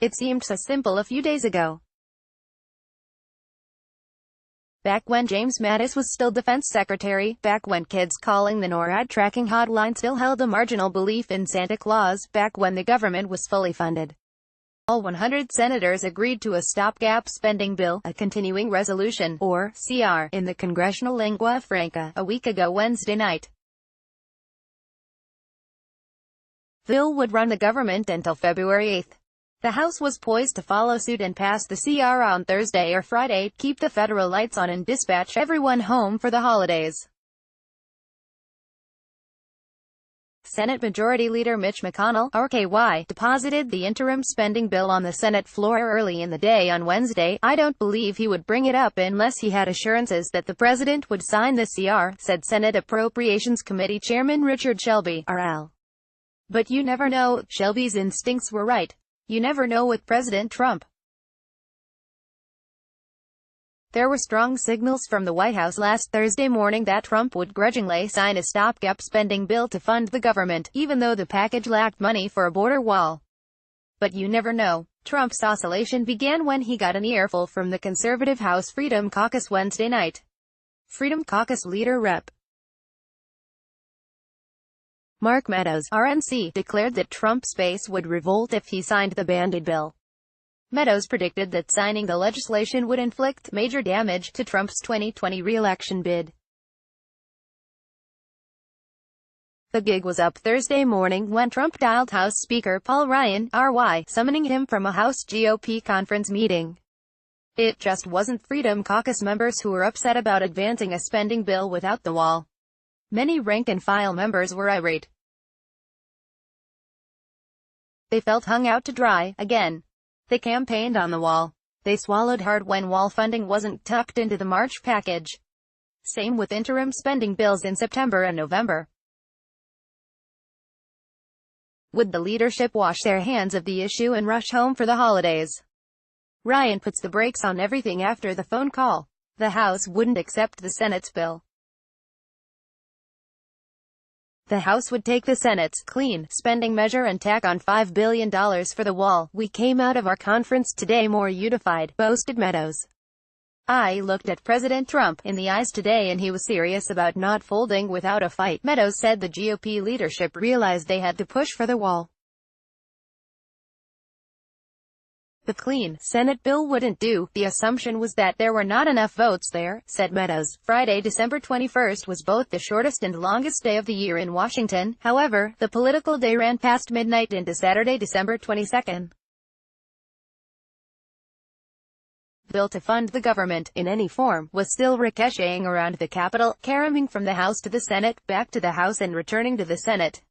It seemed so simple a few days ago. Back when James Mattis was still Defense Secretary, back when kids calling the NORAD tracking hotline still held a marginal belief in Santa Claus, back when the government was fully funded. All 100 senators agreed to a stopgap spending bill, a continuing resolution, or CR, in the Congressional lingua franca, a week ago Wednesday night. The bill would run the government until February 8. The House was poised to follow suit and pass the CR on Thursday or Friday, keep the federal lights on and dispatch everyone home for the holidays. Senate Majority Leader Mitch McConnell, RKY, deposited the interim spending bill on the Senate floor early in the day on Wednesday. "I don't believe he would bring it up unless he had assurances that the president would sign the CR," said Senate Appropriations Committee Chairman Richard Shelby, RL. But you never know. Shelby's instincts were right. You never know with President Trump. There were strong signals from the White House last Thursday morning that Trump would grudgingly sign a stopgap spending bill to fund the government, even though the package lacked money for a border wall. But you never know. Trump's oscillation began when he got an earful from the conservative House Freedom Caucus Wednesday night. Freedom Caucus leader Rep. Mark Meadows, RNC, declared that Trump's base would revolt if he signed the Band-Aid bill. Meadows predicted that signing the legislation would inflict major damage to Trump's 2020 re-election bid. The gig was up Thursday morning when Trump dialed House Speaker Paul Ryan, RY, summoning him from a House GOP conference meeting. It just wasn't Freedom Caucus members who were upset about advancing a spending bill without the wall. Many rank-and-file members were irate. They felt hung out to dry, again. They campaigned on the wall. They swallowed hard when wall funding wasn't tucked into the March package. Same with interim spending bills in September and November. Would the leadership wash their hands of the issue and rush home for the holidays? Ryan puts the brakes on everything after the phone call. The House wouldn't accept the Senate's bill. The House would take the Senate's clean spending measure and tack on $5 billion for the wall. "We came out of our conference today more unified," boasted Meadows. "I looked at President Trump in the eyes today and he was serious about not folding without a fight." Meadows said the GOP leadership realized they had to push for the wall. The clean Senate bill wouldn't do. "The assumption was that there were not enough votes there," said Meadows. Friday, December 21st was both the shortest and longest day of the year in Washington. However, the political day ran past midnight into Saturday, December 22nd. The bill to fund the government, in any form, was still ricocheting around the Capitol, caroming from the House to the Senate, back to the House and returning to the Senate.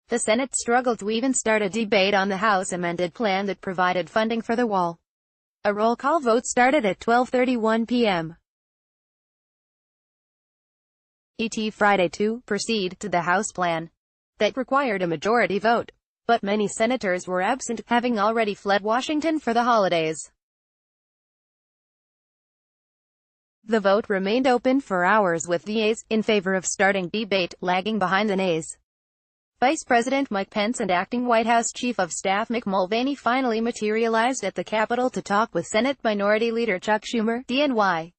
The Senate struggled to even start a debate on the House amended plan that provided funding for the wall. A roll call vote started at 12:31 p.m. ET Friday to proceed to the House plan. That required a majority vote. But many senators were absent, having already fled Washington for the holidays. The vote remained open for hours with the ayes, in favor of starting debate, lagging behind the nays. Vice President Mike Pence and acting White House Chief of Staff Mick Mulvaney finally materialized at the Capitol to talk with Senate Minority Leader Chuck Schumer, DNY.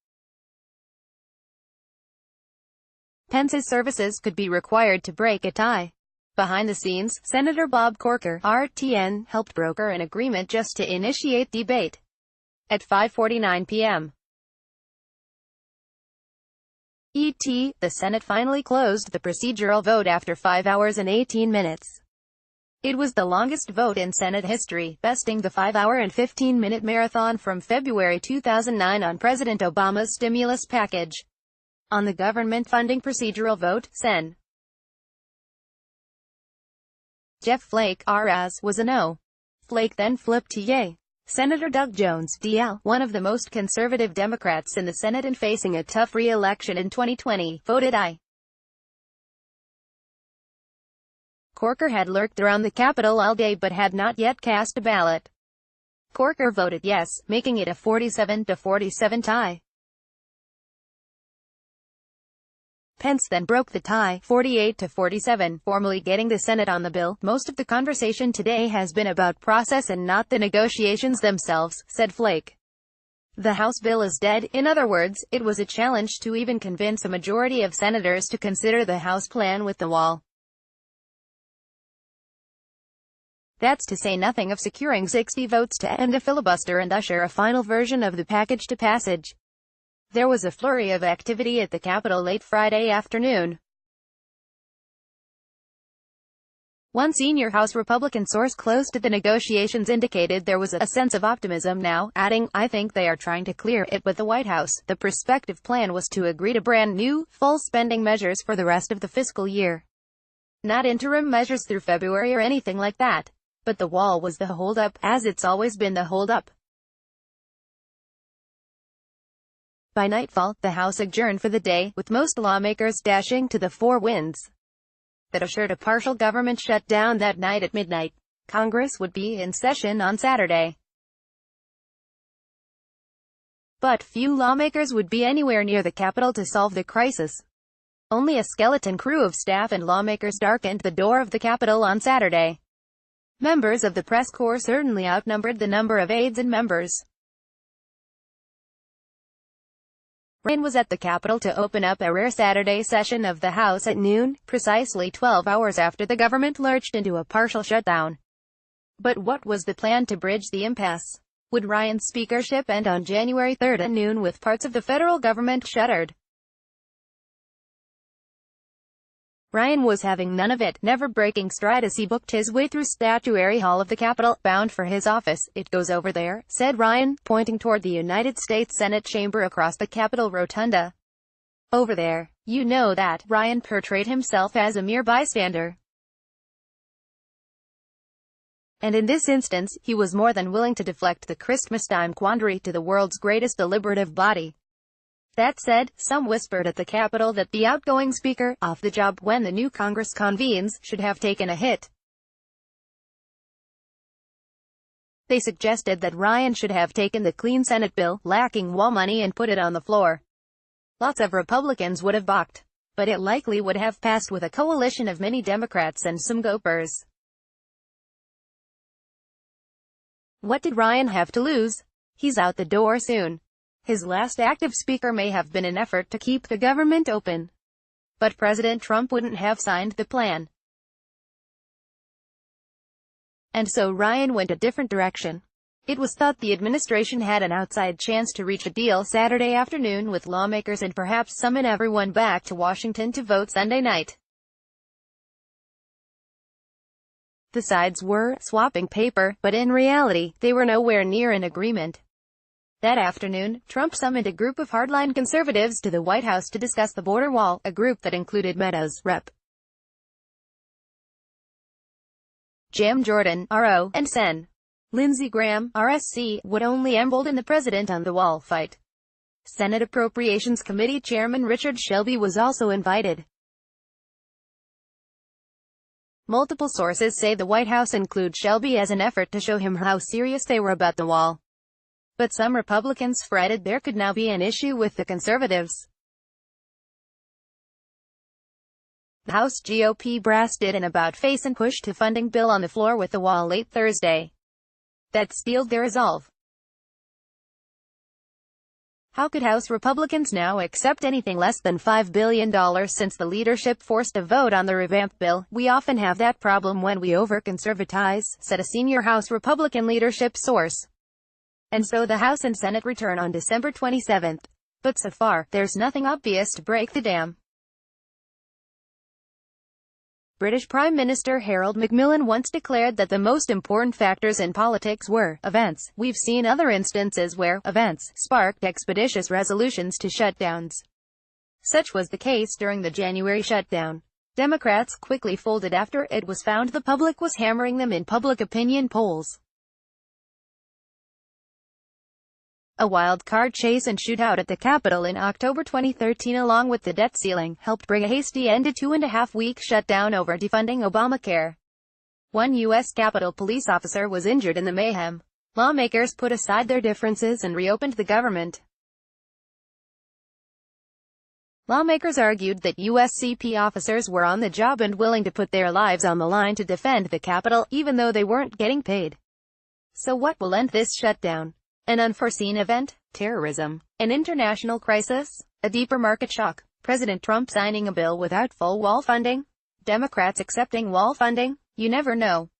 Pence's services could be required to break a tie. Behind the scenes, Senator Bob Corker, RTN, helped broker an agreement just to initiate debate. At 5:49 p.m. ET, the Senate finally closed the procedural vote after 5 hours and 18 minutes. It was the longest vote in Senate history, besting the 5-hour and 15-minute marathon from February 2009 on President Obama's stimulus package. On the government funding procedural vote, Sen. Jeff Flake, RS, was a no. Flake then flipped to yay. Senator Doug Jones, DL, one of the most conservative Democrats in the Senate and facing a tough re-election in 2020, voted aye. Corker had lurked around the Capitol all day but had not yet cast a ballot. Corker voted yes, making it a 47-47 tie. Pence then broke the tie, 48-47, formally getting the Senate on the bill. "Most of the conversation today has been about process and not the negotiations themselves," said Flake. "The House bill is dead." In other words, it was a challenge to even convince a majority of senators to consider the House plan with the wall. That's to say nothing of securing 60 votes to end a filibuster and usher a final version of the package to passage. There was a flurry of activity at the Capitol late Friday afternoon. One senior House Republican source close to the negotiations indicated there was a sense of optimism now, adding, "I think they are trying to clear it with the White House." The prospective plan was to agree to brand new, full spending measures for the rest of the fiscal year. Not interim measures through February or anything like that. But the wall was the holdup, as it's always been the holdup. By nightfall, the House adjourned for the day, with most lawmakers dashing to the four winds that assured a partial government shutdown that night at midnight. Congress would be in session on Saturday. But few lawmakers would be anywhere near the Capitol to solve the crisis. Only a skeleton crew of staff and lawmakers darkened the door of the Capitol on Saturday. Members of the press corps certainly outnumbered the number of aides and members. Ryan was at the Capitol to open up a rare Saturday session of the House at noon, precisely 12 hours after the government lurched into a partial shutdown. But what was the plan to bridge the impasse? Would Ryan's speakership end on January 3 at noon with parts of the federal government shuttered? Ryan was having none of it, never breaking stride as he booked his way through Statuary Hall of the Capitol, bound for his office. "It goes over there," said Ryan, pointing toward the United States Senate chamber across the Capitol rotunda. "Over there." You know that. Ryan portrayed himself as a mere bystander. And in this instance, he was more than willing to deflect the Christmas-time quandary to the world's greatest deliberative body. That said, some whispered at the Capitol that the outgoing speaker, off the job when the new Congress convenes, should have taken a hit. They suggested that Ryan should have taken the clean Senate bill, lacking wall money, and put it on the floor. Lots of Republicans would have balked. But it likely would have passed with a coalition of many Democrats and some gopers. What did Ryan have to lose? He's out the door soon. His last active speaker may have been an effort to keep the government open. But President Trump wouldn't have signed the plan. And so Ryan went a different direction. It was thought the administration had an outside chance to reach a deal Saturday afternoon with lawmakers and perhaps summon everyone back to Washington to vote Sunday night. The sides were swapping paper, but in reality, they were nowhere near an agreement. That afternoon, Trump summoned a group of hardline conservatives to the White House to discuss the border wall, a group that included Mattis, Rep. Jim Jordan, RO, and Sen. Lindsey Graham, RSC, would only embolden the president on the wall fight. Senate Appropriations Committee Chairman Richard Shelby was also invited. Multiple sources say the White House included Shelby as an effort to show him how serious they were about the wall. But some Republicans fretted there could now be an issue with the conservatives. The House GOP brass did an about-face and pushed a funding bill on the floor with the wall late Thursday. That steeled their resolve. How could House Republicans now accept anything less than $5 billion since the leadership forced a vote on the revamped bill? "We often have that problem when we over-conservatize," said a senior House Republican leadership source. And so the House and Senate return on December 27. But so far, there's nothing obvious to break the dam. British Prime Minister Harold Macmillan once declared that the most important factors in politics were events. We've seen other instances where events sparked expeditious resolutions to shutdowns. Such was the case during the January shutdown. Democrats quickly folded after it was found the public was hammering them in public opinion polls. A wild card chase and shootout at the Capitol in October 2013 along with the debt ceiling helped bring a hasty end to 2.5-week shutdown over defunding Obamacare. One U.S. Capitol police officer was injured in the mayhem. Lawmakers put aside their differences and reopened the government. Lawmakers argued that USCP officers were on the job and willing to put their lives on the line to defend the Capitol, even though they weren't getting paid. So what will end this shutdown? An unforeseen event? Terrorism? An international crisis? A deeper market shock? President Trump signing a bill without full wall funding? Democrats accepting wall funding? You never know.